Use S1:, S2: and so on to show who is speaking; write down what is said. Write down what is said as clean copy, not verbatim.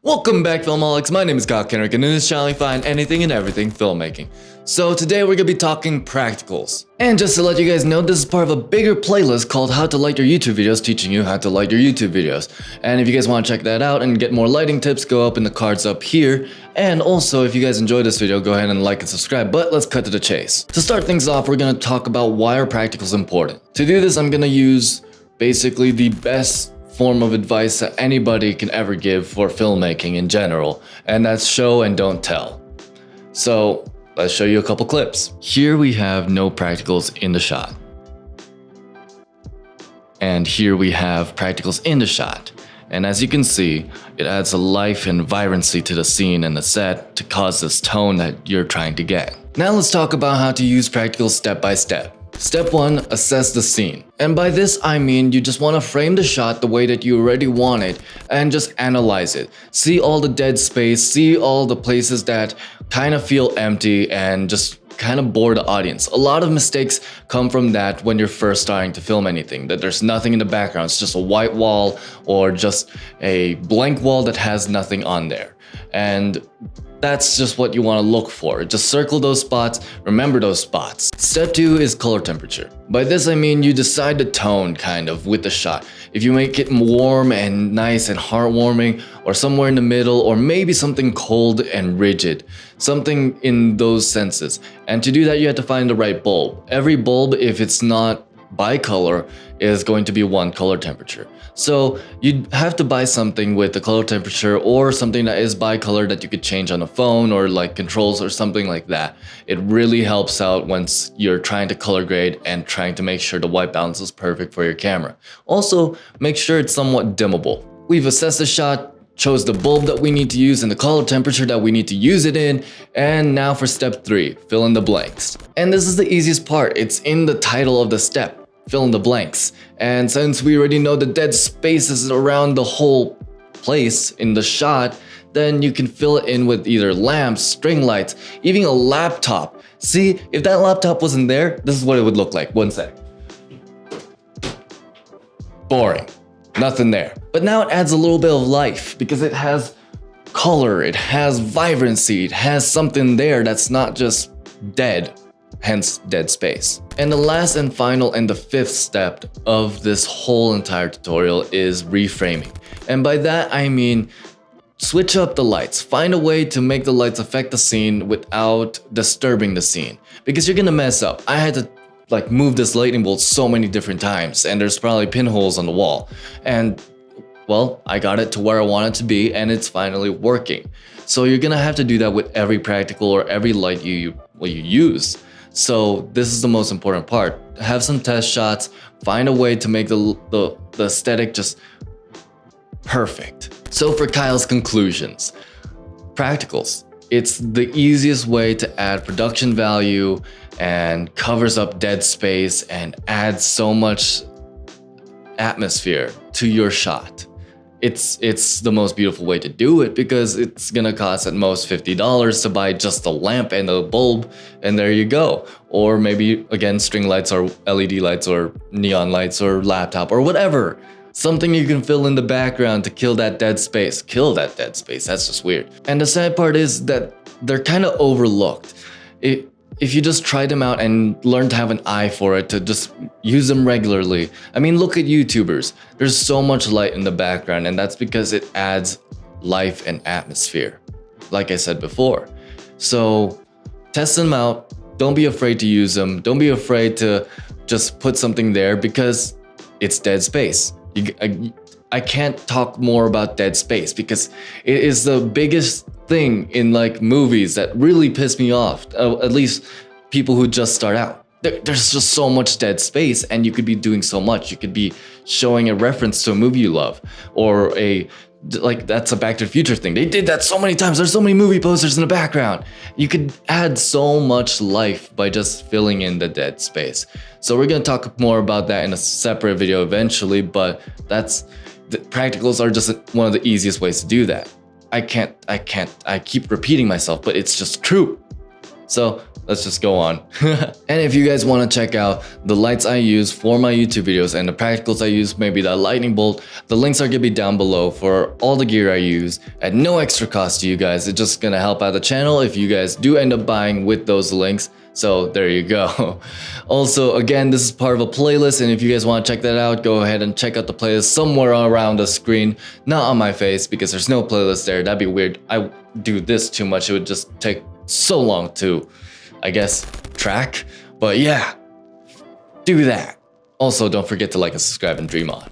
S1: Welcome back, Filmaholics. My name is Kyle Kenrick, and in this channel you find anything and everything filmmaking. So today we're gonna be talking practicals. And just to let you guys know, this is part of a bigger playlist called How to Light Your YouTube Videos, teaching you how to light your YouTube videos. And if you guys want to check that out and get more lighting tips, go up in the cards up here. And also, if you guys enjoyed this video, go ahead and like and subscribe, but let's cut to the chase. To start things off, we're gonna talk about why are practicals important. To do this, I'm gonna use basically the best form of advice that anybody can ever give for filmmaking in general, and that's show and don't tell. So let's show you a couple clips. Here we have no practicals in the shot. And here we have practicals in the shot. And as you can see, it adds a life and vibrancy to the scene and the set to cause this tone that you're trying to get. Now let's talk about how to use practicals step by step. Step 1, assess the scene. And by this I mean you just want to frame the shot the way that you already want it and just analyze it. See all the dead space, see all the places that kind of feel empty and just kind of bore the audience. A lot of mistakes come from that when you're first starting to film anything, that there's nothing in the background, it's just a white wall or just a blank wall that has nothing on there. And that's just what you want to look for. Just circle those spots, remember those spots. Step 2 is color temperature. By this I mean you decide the tone kind of with the shot. If you make it warm and nice and heartwarming, or somewhere in the middle, or maybe something cold and rigid. Something in those senses. And to do that you have to find the right bulb. Every bulb, if it's not bicolor, is going to be one color temperature. So you'd have to buy something with the color temperature or something that is bicolor that you could change on a phone or like controls or something like that. It really helps out once you're trying to color grade and trying to make sure the white balance is perfect for your camera. Also, make sure it's somewhat dimmable. We've assessed the shot, chose the bulb that we need to use and the color temperature that we need to use it in, and now for step 3, fill in the blanks. And this is the easiest part, it's in the title of the step. Fill in the blanks. And since we already know the dead spaces around the whole place in the shot, then you can fill it in with either lamps, string lights, even a laptop. See, if that laptop wasn't there, this is what it would look like. One sec. Boring. Nothing there. But now it adds a little bit of life because it has color, it has vibrancy, it has something there that's not just dead. Hence dead space. And the last and final and the 5th step of this whole entire tutorial is reframing. And by that I mean switch up the lights. Find a way to make the lights affect the scene without disturbing the scene. Because you're gonna mess up. I had to like move this lightning bolt so many different times and there's probably pinholes on the wall. And well, I got it to where I want it to be and it's finally working. So you're gonna have to do that with every practical or every light you use. So this is the most important part. Have some test shots, find a way to make the aesthetic just perfect. So for Kyle's conclusions, practicals. It's the easiest way to add production value and covers up dead space and adds so much atmosphere to your shot. It's the most beautiful way to do it because it's gonna cost at most $50 to buy just the lamp and the bulb and there you go. Or maybe again string lights or LED lights or neon lights or laptop or whatever. Something you can fill in the background to kill that dead space. Kill that dead space, that's just weird. And the sad part is that they're kind of overlooked. If you just try them out and learn to have an eye for it, to just use them regularly. I mean, look at YouTubers. There's so much light in the background and that's because it adds life and atmosphere, like I said before. So test them out. Don't be afraid to use them. Don't be afraid to just put something there because it's dead space. I can't talk more about dead space because it is the biggest thing in like movies that really piss me off, at least people who just start out. There's just so much dead space and you could be doing so much. You could be showing a reference to a movie you love or like that's a Back to the Future thing. They did that so many times. There's so many movie posters in the background. You could add so much life by just filling in the dead space. So we're gonna talk more about that in a separate video eventually, but the practicals are just one of the easiest ways to do that. I keep repeating myself, but it's just true. So let's just go on. And if you guys want to check out the lights I use for my YouTube videos and the practicals I use, maybe that lightning bolt, the links are gonna be down below for all the gear I use at no extra cost to you guys. It's just gonna help out the channel if you guys do end up buying with those links. So there you go. Also, again, this is part of a playlist, and if you guys want to check that out, go ahead and check out the playlist somewhere around the screen, not on my face because there's no playlist there. That'd be weird. I do this too much. It would just take so long to, I guess, track. But yeah, do that. Also, don't forget to like and subscribe and dream on.